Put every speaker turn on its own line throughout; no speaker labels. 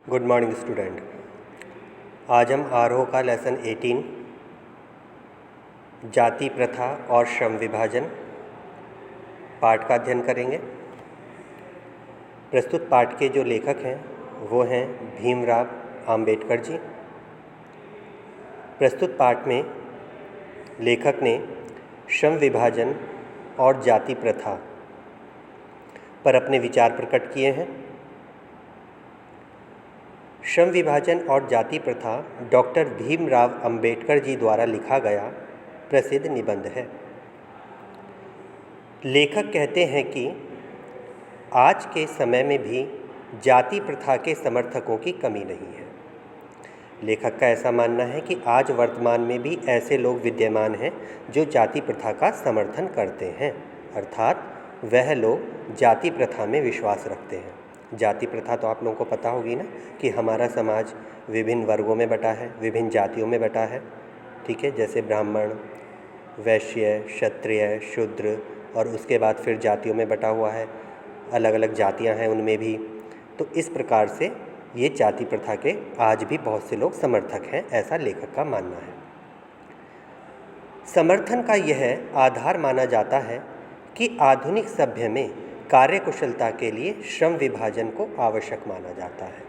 Good morning student. आज हम आरोह का लेसन 18 जाति प्रथा और श्रम विभाजन पाठ का अध्ययन करेंगे। प्रस्तुत पाठ के जो लेखक हैं वो हैं भीमराव अंबेडकर जी। प्रस्तुत पाठ में लेखक ने श्रम विभाजन और जाति प्रथा पर अपने विचार प्रकट किए हैं। श्रम विभाजन और जाति प्रथा डॉक्टर भीमराव अंबेडकर जी द्वारा लिखा गया प्रसिद्ध निबंध है। लेखक कहते हैं कि आज के समय में भी जाति प्रथा के समर्थकों की कमी नहीं है। लेखक का ऐसा मानना है कि आज वर्तमान में भी ऐसे लोग विद्यमान हैं जो जाति प्रथा का समर्थन करते हैं, अर्थात वह लोग जाति प्रथा में विश्वास रखते हैं। जाति प्रथा तो आप लोगों को पता होगी ना कि हमारा समाज विभिन्न वर्गों में बटा है, विभिन्न जातियों में बटा है, ठीक है। जैसे ब्राह्मण, वैश्य, क्षत्रिय, शूद्र और उसके बाद फिर जातियों में बटा हुआ है, अलग अलग जातियां हैं उनमें भी। तो इस प्रकार से ये जाति प्रथा के आज भी बहुत से लोग समर्थक हैं, ऐसा लेखक का मानना है। समर्थन का यह आधार माना जाता है कि आधुनिक सभ्य में कार्यकुशलता के लिए श्रम विभाजन को आवश्यक माना जाता है।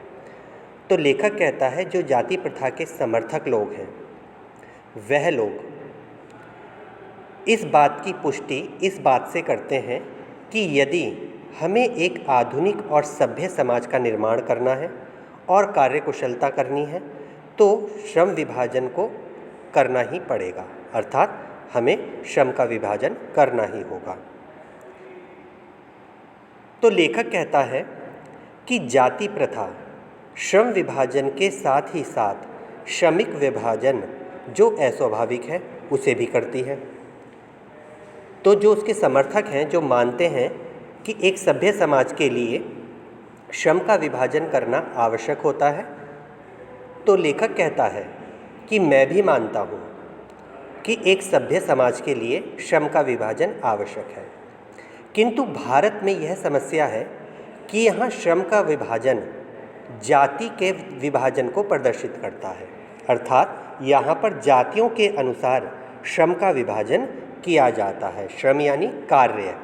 तो लेखक कहता है जो जाति प्रथा के समर्थक लोग हैं वह लोग इस बात की पुष्टि इस बात से करते हैं कि यदि हमें एक आधुनिक और सभ्य समाज का निर्माण करना है और कार्यकुशलता करनी है तो श्रम विभाजन को करना ही पड़ेगा, अर्थात हमें श्रम का विभाजन करना ही होगा। तो लेखक कहता है कि जाति प्रथा श्रम विभाजन के साथ ही साथ श्रमिक विभाजन जो अस्वाभाविक है उसे भी करती है। तो जो उसके समर्थक हैं, जो मानते हैं कि एक सभ्य समाज के लिए श्रम का विभाजन करना आवश्यक होता है, तो लेखक कहता है कि मैं भी मानता हूँ कि एक सभ्य समाज के लिए श्रम का विभाजन आवश्यक है। किंतु भारत में यह समस्या है कि यहाँ श्रम का विभाजन जाति के विभाजन को प्रदर्शित करता है, अर्थात यहाँ पर जातियों के अनुसार श्रम का विभाजन किया जाता है। श्रम यानी कार्य,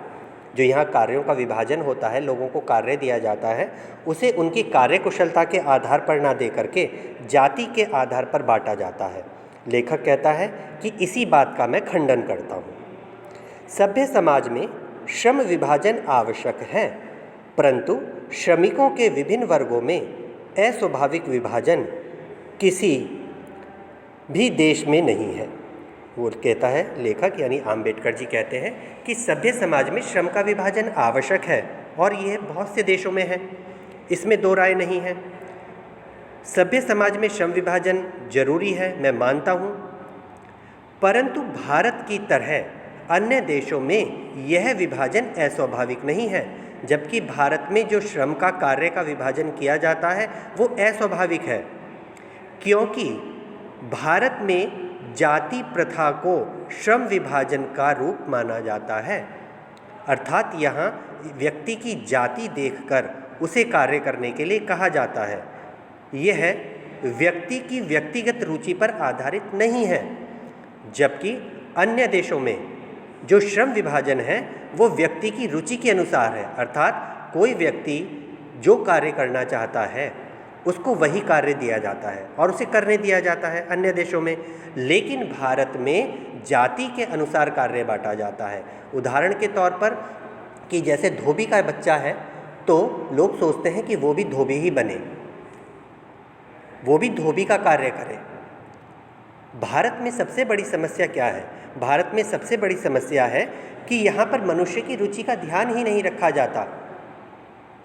जो यहाँ कार्यों का विभाजन होता है, लोगों को कार्य दिया जाता है, उसे उनकी कार्यकुशलता के आधार पर ना दे करके जाति के आधार पर बांटा जाता है। लेखक कहता है कि इसी बात का मैं खंडन करता हूँ। सभ्य समाज में श्रम विभाजन आवश्यक है, परंतु श्रमिकों के विभिन्न वर्गों में अस्वाभाविक विभाजन किसी भी देश में नहीं है। वो कहता है लेखक यानी अंबेडकर जी कहते हैं कि सभ्य समाज में श्रम का विभाजन आवश्यक है और यह बहुत से देशों में है, इसमें दो राय नहीं है। सभ्य समाज में श्रम विभाजन जरूरी है, मैं मानता हूँ, परंतु भारत की तरह अन्य देशों में यह विभाजन अस्वाभाविक नहीं है। जबकि भारत में जो श्रम का कार्य का विभाजन किया जाता है वो अस्वाभाविक है, क्योंकि भारत में जाति प्रथा को श्रम विभाजन का रूप माना जाता है, अर्थात यहाँ व्यक्ति की जाति देखकर उसे कार्य करने के लिए कहा जाता है। यह व्यक्ति की व्यक्तिगत रुचि पर आधारित नहीं है, जबकि अन्य देशों में जो श्रम विभाजन है वो व्यक्ति की रुचि के अनुसार है, अर्थात कोई व्यक्ति जो कार्य करना चाहता है उसको वही कार्य दिया जाता है और उसे करने दिया जाता है अन्य देशों में। लेकिन भारत में जाति के अनुसार कार्य बांटा जाता है। उदाहरण के तौर पर कि जैसे धोबी का बच्चा है तो लोग सोचते हैं कि वो भी धोबी ही बने, वो भी धोबी का कार्य करे। भारत में सबसे बड़ी समस्या क्या है? भारत में सबसे बड़ी समस्या है कि यहाँ पर मनुष्य की रुचि का ध्यान ही नहीं रखा जाता।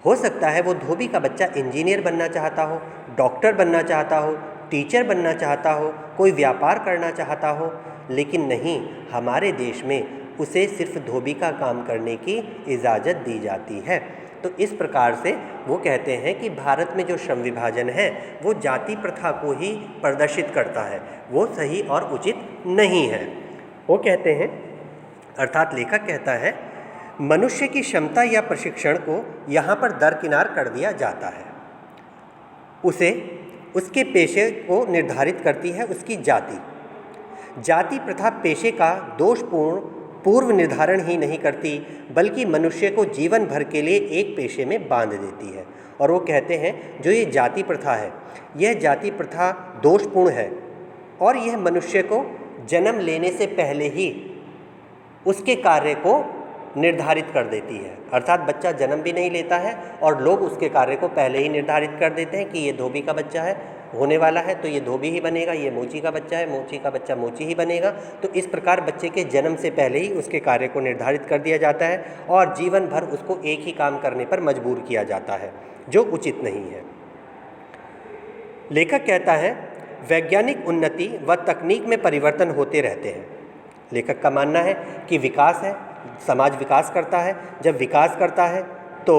हो सकता है वो धोबी का बच्चा इंजीनियर बनना चाहता हो, डॉक्टर बनना चाहता हो, टीचर बनना चाहता हो, कोई व्यापार करना चाहता हो, लेकिन नहीं, हमारे देश में उसे सिर्फ धोबी का काम करने की इजाज़त दी जाती है। तो इस प्रकार से वो कहते हैं कि भारत में जो श्रम विभाजन है वो जाति प्रथा को ही प्रदर्शित करता है, वो सही और उचित नहीं है। वो कहते हैं, अर्थात लेखक कहता है, मनुष्य की क्षमता या प्रशिक्षण को यहाँ पर दरकिनार कर दिया जाता है। उसे उसके पेशे को निर्धारित करती है उसकी जाति। जाति प्रथा पेशे का दोषपूर्ण पूर्व निर्धारण ही नहीं करती, बल्कि मनुष्य को जीवन भर के लिए एक पेशे में बांध देती है। और वो कहते हैं जो ये जाति प्रथा है, यह जाति प्रथा दोषपूर्ण है और यह मनुष्य को जन्म लेने से पहले ही उसके कार्य को निर्धारित कर देती है। अर्थात बच्चा जन्म भी नहीं लेता है और लोग उसके कार्य को पहले ही निर्धारित कर देते हैं कि ये धोबी का बच्चा है, होने वाला है तो ये धोबी ही बनेगा, ये मोची का बच्चा है, मोची का बच्चा मोची ही बनेगा। तो इस प्रकार बच्चे के जन्म से पहले ही उसके कार्य को निर्धारित कर दिया जाता है और जीवन भर उसको एक ही काम करने पर मजबूर किया जाता है, जो उचित नहीं है। लेखक कहता है वैज्ञानिक उन्नति व तकनीक में परिवर्तन होते रहते हैं। लेखक का मानना है कि विकास है, समाज विकास करता है, जब विकास करता है तो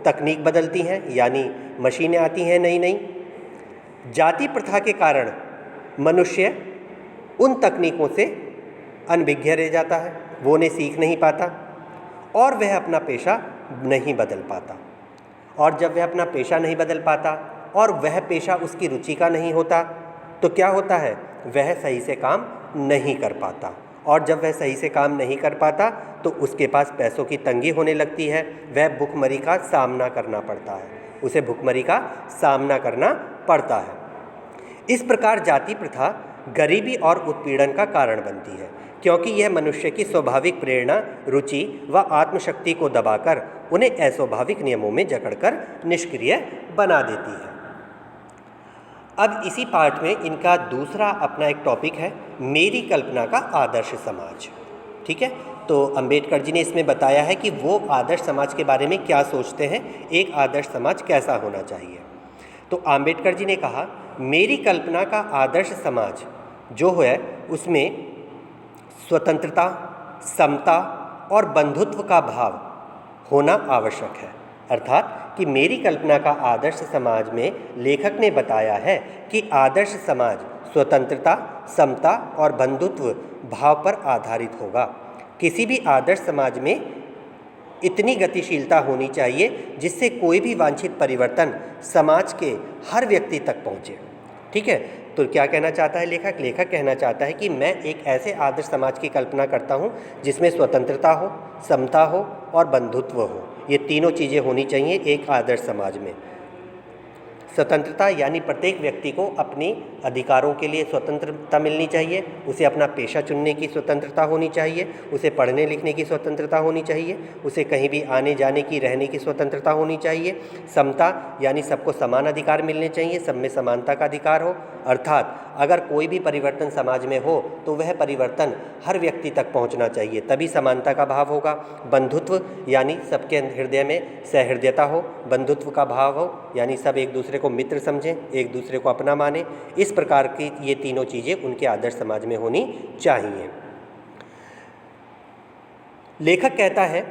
तकनीक बदलती हैं, यानी मशीनें आती हैं नई नई। जाति प्रथा के कारण मनुष्य उन तकनीकों से अनभिज्ञ रह जाता है, वो उन्हें सीख नहीं पाता और वह अपना पेशा नहीं बदल पाता। और जब वह अपना पेशा नहीं बदल पाता और वह पेशा उसकी रुचि का नहीं होता तो क्या होता है, वह सही से काम नहीं कर पाता। और जब वह सही से काम नहीं कर पाता तो उसके पास पैसों की तंगी होने लगती है, वह भुखमरी का सामना करना पड़ता है, उसे भुखमरी का सामना करना पड़ता है। इस प्रकार जाति प्रथा गरीबी और उत्पीड़न का कारण बनती है, क्योंकि यह मनुष्य की स्वाभाविक प्रेरणा, रुचि व आत्मशक्ति को दबाकर उन्हें अस्वाभाविक नियमों में जकड़कर निष्क्रिय बना देती है। अब इसी पार्ट में इनका दूसरा अपना एक टॉपिक है, मेरी कल्पना का आदर्श समाज। ठीक है, तो अंबेडकर जी ने इसमें बताया है कि वो आदर्श समाज के बारे में क्या सोचते हैं, एक आदर्श समाज कैसा होना चाहिए। तो अंबेडकर जी ने कहा मेरी कल्पना का आदर्श समाज जो है उसमें स्वतंत्रता, समता और बंधुत्व का भाव होना आवश्यक है। अर्थात कि मेरी कल्पना का आदर्श समाज में लेखक ने बताया है कि आदर्श समाज स्वतंत्रता, समता और बंधुत्व भाव पर आधारित होगा। किसी भी आदर्श समाज में इतनी गतिशीलता होनी चाहिए जिससे कोई भी वांछित परिवर्तन समाज के हर व्यक्ति तक पहुँचे। ठीक है, तो क्या कहना चाहता है लेखक? लेखक कहना चाहता है कि मैं एक ऐसे आदर्श समाज की कल्पना करता हूँ जिसमें स्वतंत्रता हो, समता हो और बंधुत्व हो। ये तीनों चीज़ें होनी चाहिए एक आदर्श समाज में। स्वतंत्रता यानी प्रत्येक व्यक्ति को अपने अधिकारों के लिए स्वतंत्रता मिलनी चाहिए, उसे अपना पेशा चुनने की स्वतंत्रता होनी चाहिए, उसे पढ़ने लिखने की स्वतंत्रता होनी चाहिए, उसे कहीं भी आने जाने की, रहने की स्वतंत्रता होनी चाहिए। समता यानी सबको समान अधिकार मिलने चाहिए, सब में समानता का अधिकार हो। अर्थात अगर कोई भी परिवर्तन समाज में हो तो वह परिवर्तन हर व्यक्ति तक पहुंचना चाहिए, तभी समानता का भाव होगा। बंधुत्व यानी सबके हृदय में सहृदयता हो, बंधुत्व का भाव हो, यानी सब एक दूसरे को मित्र समझें, एक दूसरे को अपना माने। इस प्रकार की ये तीनों चीज़ें उनके आदर्श समाज में होनी चाहिए। लेखक कहता है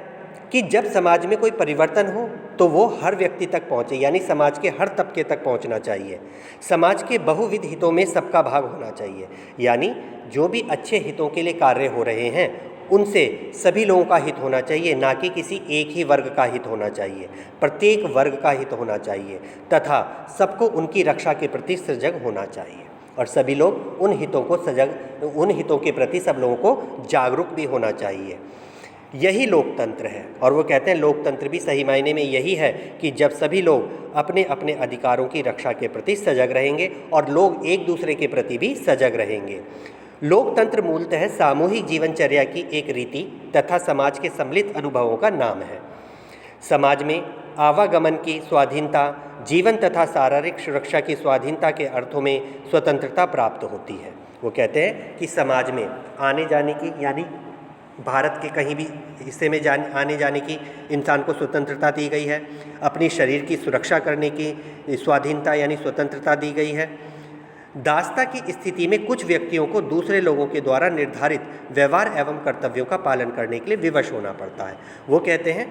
कि जब समाज में कोई परिवर्तन हो तो वो हर व्यक्ति तक पहुँचे, यानी समाज के हर तबके तक पहुँचना चाहिए। समाज के बहुविध हितों में सबका भाग होना चाहिए, यानी जो भी अच्छे हितों के लिए कार्य हो रहे हैं उनसे सभी लोगों का हित होना चाहिए, ना कि किसी एक ही वर्ग का हित होना चाहिए। प्रत्येक वर्ग का हित होना चाहिए तथा सबको उनकी रक्षा के प्रति सजग होना चाहिए और सभी लोग उन हितों के प्रति सब लोगों को जागरूक भी होना चाहिए। यही लोकतंत्र है। और वो कहते हैं लोकतंत्र भी सही मायने में यही है कि जब सभी लोग अपने अपने अधिकारों की रक्षा के प्रति सजग रहेंगे और लोग एक दूसरे के प्रति भी सजग रहेंगे। लोकतंत्र मूलतः सामूहिक जीवनचर्या की एक रीति तथा समाज के सम्मिलित अनुभवों का नाम है। समाज में आवागमन की स्वाधीनता, जीवन तथा शारीरिक सुरक्षा की स्वाधीनता के अर्थों में स्वतंत्रता प्राप्त होती है। वो कहते हैं कि समाज में आने जाने की, यानी भारत के कहीं भी हिस्से में आने जाने की इंसान को स्वतंत्रता दी गई है। अपनी शरीर की सुरक्षा करने की स्वाधीनता यानी स्वतंत्रता दी गई है। दासता की स्थिति में कुछ व्यक्तियों को दूसरे लोगों के द्वारा निर्धारित व्यवहार एवं कर्तव्यों का पालन करने के लिए विवश होना पड़ता है। वो कहते हैं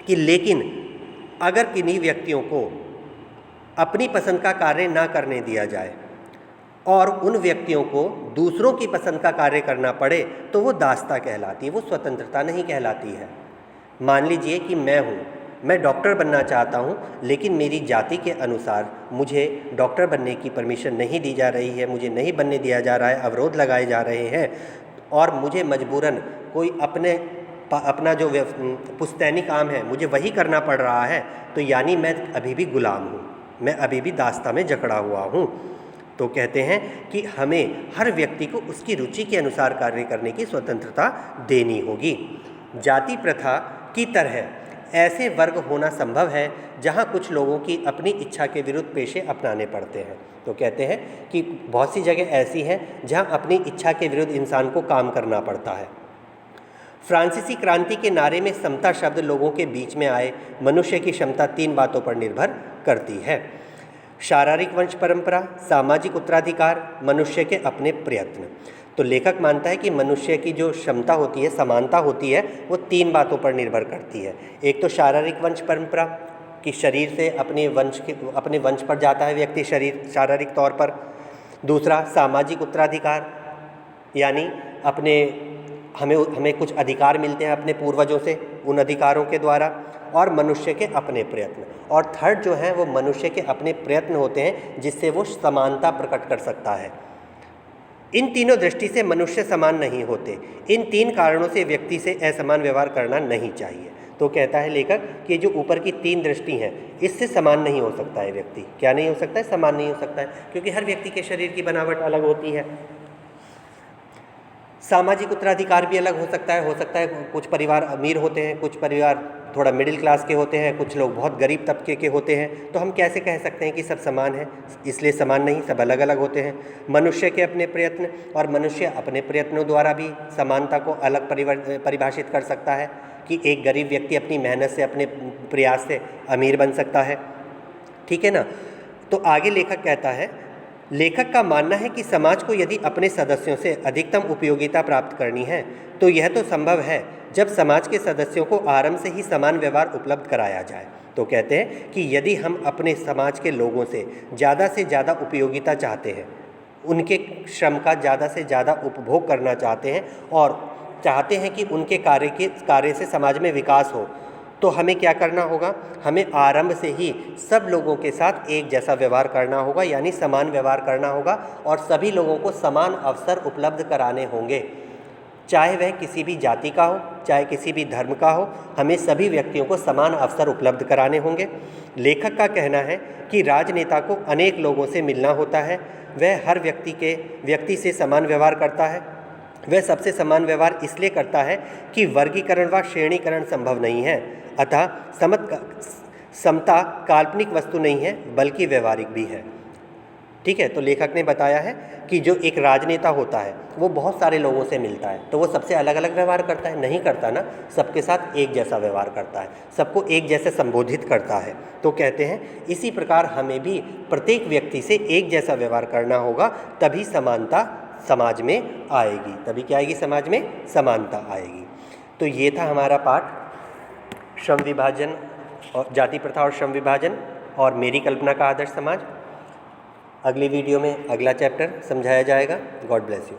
कि लेकिन अगर किन्हीं व्यक्तियों को अपनी पसंद का कार्य ना करने दिया जाए और उन व्यक्तियों को दूसरों की पसंद का कार्य करना पड़े तो वो दासता कहलाती है, वो स्वतंत्रता नहीं कहलाती है। मान लीजिए कि मैं हूँ मैं डॉक्टर बनना चाहता हूँ, लेकिन मेरी जाति के अनुसार मुझे डॉक्टर बनने की परमिशन नहीं दी जा रही है, मुझे नहीं बनने दिया जा रहा है, अवरोध लगाए जा रहे हैं और मुझे मजबूरन कोई अपना जो पुश्तैनी काम है मुझे वही करना पड़ रहा है, तो यानी मैं अभी भी गुलाम हूँ, मैं अभी भी दास्ता में जकड़ा हुआ हूँ। तो कहते हैं कि हमें हर व्यक्ति को उसकी रुचि के अनुसार कार्य करने की स्वतंत्रता देनी होगी। जाति प्रथा की तरह ऐसे वर्ग होना संभव है जहाँ कुछ लोगों की अपनी इच्छा के विरुद्ध पेशे अपनाने पड़ते हैं। तो कहते हैं कि बहुत सी जगह ऐसी हैं जहाँ अपनी इच्छा के विरुद्ध इंसान को काम करना पड़ता है। फ्रांसीसी क्रांति के नारे में समता शब्द लोगों के बीच में आए। मनुष्य की क्षमता 3 बातों पर निर्भर करती है: शारीरिक वंश परंपरा, सामाजिक उत्तराधिकार, मनुष्य के अपने प्रयत्न। तो लेखक मानता है कि मनुष्य की जो क्षमता होती है, समानता होती है, वो 3 बातों पर निर्भर करती है। एक तो शारीरिक वंश परंपरा कि शरीर से अपने वंश पर जाता है व्यक्ति शारीरिक तौर पर। दूसरा सामाजिक उत्तराधिकार, यानी हमें कुछ अधिकार मिलते हैं अपने पूर्वजों से, उन अधिकारों के द्वारा। और मनुष्य के अपने प्रयत्न। और थर्ड जो है वो मनुष्य के अपने प्रयत्न होते हैं जिससे वो समानता प्रकट कर सकता है। इन तीनों दृष्टि से मनुष्य समान नहीं होते। इन 3 कारणों से व्यक्ति से असमान व्यवहार करना नहीं चाहिए। तो कहता है लेखक कि जो ऊपर की 3 दृष्टि हैं, इससे समान नहीं हो सकता है व्यक्ति। क्या नहीं हो सकता है? समान नहीं हो सकता है, क्योंकि हर व्यक्ति के शरीर की बनावट अलग होती है। सामाजिक उत्तराधिकार भी अलग हो सकता है कुछ परिवार अमीर होते हैं, कुछ परिवार थोड़ा मिडिल क्लास के होते हैं, कुछ लोग बहुत गरीब तबके के होते हैं। तो हम कैसे कह सकते हैं कि सब समान है? इसलिए समान नहीं, सब अलग अलग होते हैं। मनुष्य के अपने प्रयत्न, और मनुष्य अपने प्रयत्नों द्वारा भी समानता को अलग परिभाषित कर सकता है कि एक गरीब व्यक्ति अपनी मेहनत से, अपने प्रयास से अमीर बन सकता है। ठीक है ना? तो आगे लेखक कहता है, लेखक का मानना है कि समाज को यदि अपने सदस्यों से अधिकतम उपयोगिता प्राप्त करनी है तो यह तो संभव है जब समाज के सदस्यों को आरंभ से ही समान व्यवहार उपलब्ध कराया जाए। तो कहते हैं कि यदि हम अपने समाज के लोगों से ज़्यादा उपयोगिता चाहते हैं, उनके श्रम का ज़्यादा से ज़्यादा उपभोग करना चाहते हैं और चाहते हैं कि उनके कार्य से समाज में विकास हो, तो हमें क्या करना होगा? हमें आरंभ से ही सब लोगों के साथ एक जैसा व्यवहार करना होगा, यानी समान व्यवहार करना होगा, और सभी लोगों को समान अवसर उपलब्ध कराने होंगे, चाहे वह किसी भी जाति का हो, चाहे किसी भी धर्म का हो। हमें सभी व्यक्तियों को समान अवसर उपलब्ध कराने होंगे। लेखक का कहना है कि राजनेता को अनेक लोगों से मिलना होता है। वह हर व्यक्ति से समान व्यवहार करता है। वह सबसे समान व्यवहार इसलिए करता है कि वर्गीकरण व श्रेणीकरण संभव नहीं है। अतः समता काल्पनिक वस्तु नहीं है, बल्कि व्यवहारिक भी है। ठीक है? तो लेखक ने बताया है कि जो एक राजनेता होता है वो बहुत सारे लोगों से मिलता है, तो वो सबसे अलग अलग व्यवहार करता है? नहीं करता ना, सबके साथ एक जैसा व्यवहार करता है, सबको एक जैसे संबोधित करता है। तो कहते हैं इसी प्रकार हमें भी प्रत्येक व्यक्ति से एक जैसा व्यवहार करना होगा, तभी समानता समाज में आएगी। तभी क्या आएगी? समाज में समानता आएगी। तो ये था हमारा पाठ, श्रम विभाजन और जाति प्रथा और श्रम विभाजन और मेरी कल्पना का आदर्श समाज। अगली वीडियो में अगला चैप्टर समझाया जाएगा। God bless you.